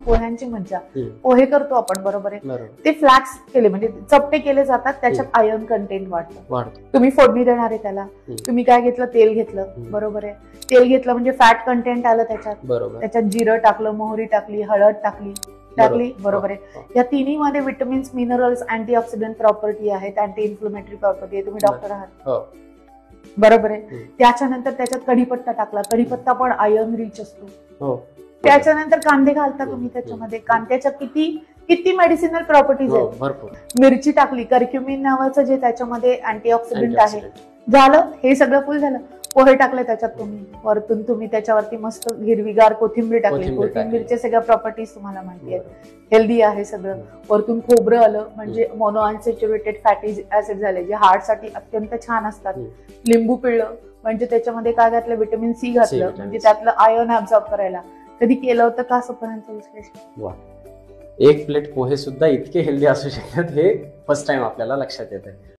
पोह्यांची मज्जा. पोहे करतो आपण, बरोबर आहे, बरोबर. ते फ्लॅक्स केले म्हणजे चपटे केले जातात, त्याच्यात आयर्न कंटेंट वाढतं. तुम्ही फोडणी देणार आहे त्याला, तुम्ही काय घेतलं, तेल घेतलं, बरोबर आहे, तेल घेतलं म्हणजे फॅट कंटेंट आलं त्याच्यात, बरोबर. त्याच्यात जिरं टाकलं, मोहरी टाकली, हळद टाकली, बरोबर आहे. या तिन्ही मध्ये विटामिन्स, मिनरल्स, अँटीऑक्सिडंट प्रॉपर्टी आहेत, अँटी इन्फ्लेमेटरी प्रॉपर्टी आहे. तुम्ही डॉक्टर आहात, बरोबर आहे. त्याच्यानंतर त्याच्यात कढीपत्ता टाकला, कढीपत्ता पण आयर्न रिच असतो. त्याच्यानंतर कांदे घालता तुम्ही त्याच्यामध्ये, कांद्याच्या किती मेडिसिनल प्रॉपर्टीज आहेत, भरपूर. मिरची टाकली, कर्क्युमिन नावाचं जे त्याच्यामध्ये अँटीऑक्सिडंट आहे, झालं, हे सगळं फुल झालं. पोहे टाकले त्याच्यात तुम्ही, वरतून तुम्ही त्याच्यावरती मस्त हिरवीगार कोथिंबीर टाकली, कोथिंबीरचे सगळ्या प्रॉपर्टीज तुम्हाला माहिती आहेत, हेल्दी आहे सगळं. वरतून खोबरं आलं म्हणजे मोनो अनसॅच्युरेटेड फॅटी ऍसिड झाले, जे हार्टसाठी अत्यंत छान असतात. लिंबू पिळलं म्हणजे त्याच्यामध्ये काय घातलं, विटामिन सी घातलं म्हणजे त्यातलं आयर्न ऍब्सॉर्ब करायला. कधी केलं होतं का असं पोह्यांचं विश्लेषण? एक प्लेट पोहे सुद्धा इतके हेल्दी असू शकतात हे फर्स्ट टाइम आपल्याला लक्षात येत आहे.